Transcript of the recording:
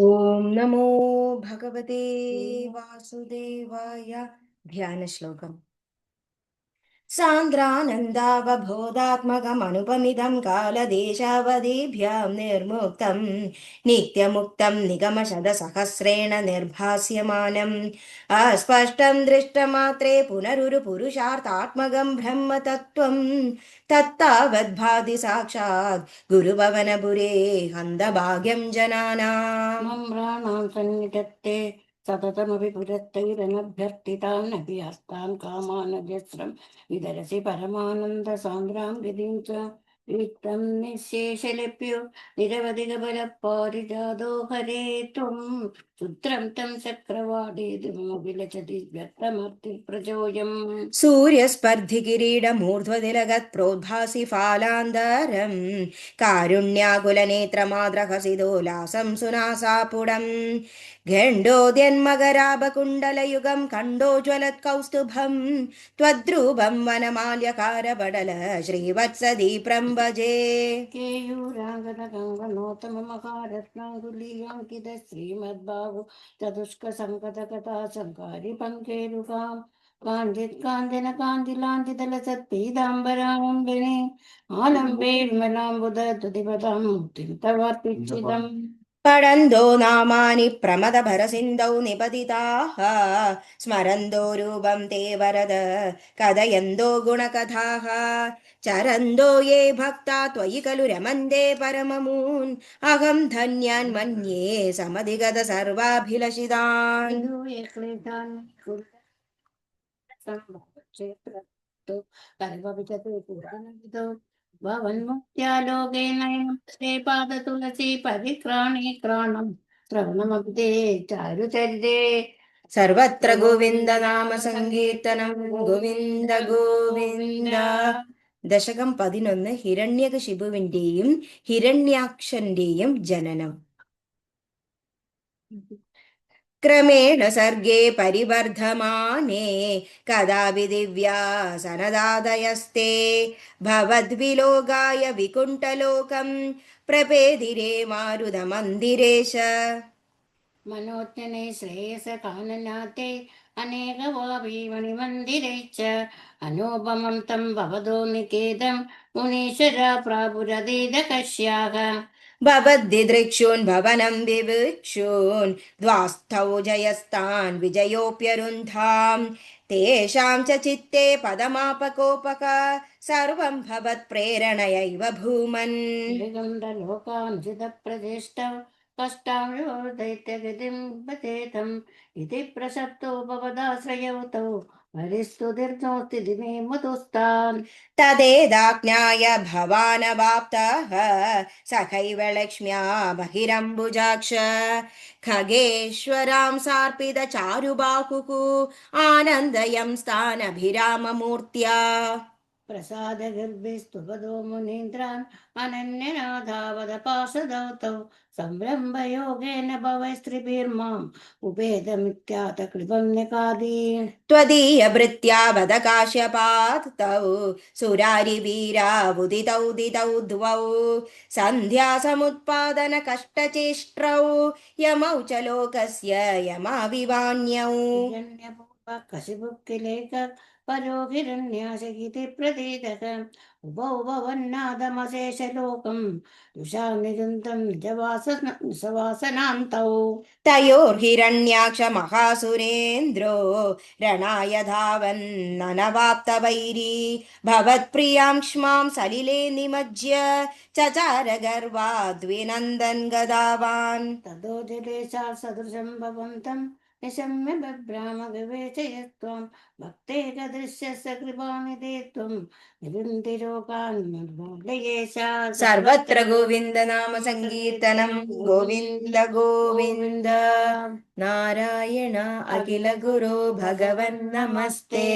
ഓം നമോ ഭഗവതേ വാസുദേവായ. ധ്യാനശ്ലോകം. സാന്ദ്രാനന്ദാവബോധാത്മകമനുപമിതം കാലദേശാവധിഭ്യാം നിർമുക്തം നിത്യമുക്തം നിഗമശതസഹസ്രേണ നിർഭാസ്യമാനം അസ്പഷ്ടം ദൃഷ്ടമാത്രേ പുനരുരു പുരുഷാർത്ഥാത്മകം ബ്രഹ്മതത്വം തത്താവദ്ഭാതി സാക്ഷാത് ഗുരുഭവനപുരേ ഹന്തഭാഗ്യം ജനാനാം. മമ്രാണാം സന്നിധത്തെ സതതമപി പുരത്തൈരനഭ്യർത്ഥിതാനപി ഹസ്താൻ കാമാനജസ്രം വിതരസി പരമാനന്ദ സാന്ദ്രാം ഗതിം ച വിത്തം നിശേഷലഭ്യോ നിരവധിക ബലപാരിജാതോ ഹരേ ത്വം ക്ഷുദ്രം തം ചക്രവാടേതുമഭിലചതി വ്യക്തമർത്തി പ്രചോയം. സൂര്യസ്പർദ്ധി കിരീടമൂർധ്വതിലഗത് പ്രോദ്ഭാസി ഫാലാന്തരം കാരുണ്യാകുലനേത്രമാദ്രഹസിദോലാസം സുനാസാപുടം ഖണ്ഡോദ്യന്മകരാഭകുണ്ടലയുഗം കണ്ടോജ്വലത് കൗസ്തുഭം ത്വദ്രൂപം വനമാല്യകാരപടല ശ്രീവത്സദീപ്രം ഭജേ. കേയൂരാംഗതഗംഗനോത്തമമഹാരത്നാങ്കുലീയാങ്കിത ശ്രീമദ്ബാഹു ചതുഷ്ക സംഗതകഥാ സംകാരി പങ്കേരുകാം കാഞ്ചിത് കാഞ്ചന കാഞ്ചിലാഞ്ചിതല സത്പീതാംബരാംബിനി ആലംബേർമലാംബുദ തുതിപദം മുക്തിം തവാർപ്പിച്ചിതം. പടന്തോ നാമാനി പ്രമദഭരസിന്ധൗ നിപതിതാഃ സ്മരന്തോ രൂപം തേ വരദ കഥയന്തോ ഗുണകഥാഃ ചരന്തോ യേ ഭക്താ ത്വയി ഖലു രമന്തെ പരമമൂൻ അഹം ധന്യാൻ മന്യേ സമധിഗത സർവാഭിലഷിതാൻ. ഭവന്മുക്ത്യാലോകേ നയമേ പാദതുളസി പരിക്രാണീക്രാണം ശ്രവണമബ്ദേ ചാരുചരിതേ. സർവത്ര ഗോവിന്ദ നാമ സങ്കീർത്തനം ഗോവിന്ദ ഗോവിന്ദ. ദശകം 11. ഹിരണ്യകശിപുവിന്റെയും ഹിരണ്യാക്ഷന്റെയും ജനനം. ക്രമേണ സർഗേ പരിവർദ്ധമാനേ കഥാപി ദിവ്യാസനദാദയസ്തേ ഭവദ്വിലോകായ വികുണ്ഠലോകം പ്രപേദിരേ മാരുതമന്ദിരേശ. മനോജ്ഞനെ ശ്രേയസ കാനനാത്തെ അനേകവാപീമണിമന്ദിരേ ച അനോപമം തം ഭവതോ നികേതം മുനീശ്വര പ്രാപുരതീതകശ്യാഹ. ഭവദ്ദിദൃക്ഷൂൻ ഭവനം വിവിക്ഷൂൻ ദ്വാസ്ഥൗ ജയസ്താൻ വിജയോപ്യരുന്ധാം തേഷാം ച ചിത്തേ പദമാപകോപക സർവം ഭവത് പ്രേരണയൈവ ഭൂമൻ. ലോകാനുചിതപ്രതിഷ്ഠ കഷ്ടാംശോദൈത്യഗതിം ഉപതേതം ഇതി പ്രസക്തോ ഭവദാശ്രയൗ തൗ പരിസ്തുതിർനോസ്തി ദിനേ മധുസ്താൻ. തദേതാജ്ഞായ ഭവാനവാപ്തഃ സഖൈവ ലക്ഷ്മ്യാ ബഹിരംബുജാക്ഷ ഖഗേശ്വരാം സാർപ്പിത ചാരുബാഹുഃ ആനന്ദയം സ്ഥാനഭിരാമമൂർത്യാ. പ്രസാദഗർഭിസ്തുപദോ മുനീന്ദ്രാൻ അനന്യനാഥാവദപാസദൗ തൗ സംരംഭയോഗേന ഭവൈസ്ത്രിഭിർമാം ഉപേദമിത്യാതകൃപം ന്യകാദീൻ. त्वदीयभृत्या वद काश्यपात् तौ सुरारिवीरावुदितौ दितौ द्वौ सन्ध्यासमुत्पादन कष्टचेष्ट्रौ यमौ च लोकस्य यमाविवान्यौ. कशिबुक्किलेख परो हिरण्याशगिति प्रतीतः उभौ भवन्नादमशेषलोकं तुषानिरुन्तं निजवासनान्तौ. तयोर्हिरण्याक्ष महासुरेन्द्रो रणाय धावन्ननवाप्तवैरी भवत्प्रियां क्ष्मां सलिले निमज्य चचार गर्वाद्विनन्दन् गदावान्. ततो जलेशा सदृशं भवन्तं निशम्य बभ्राम विवेचयत्वं भक्तेकदृश्यस्य कृपानिधे त्वं निरुन्धिरोगान् निर्मूलयेशा. सर्वत्र गोविन्द नाम सङ्कीर्तनं गोविन्द गोविन्द. नारायण अखिल गुरो भगवन् नमस्ते.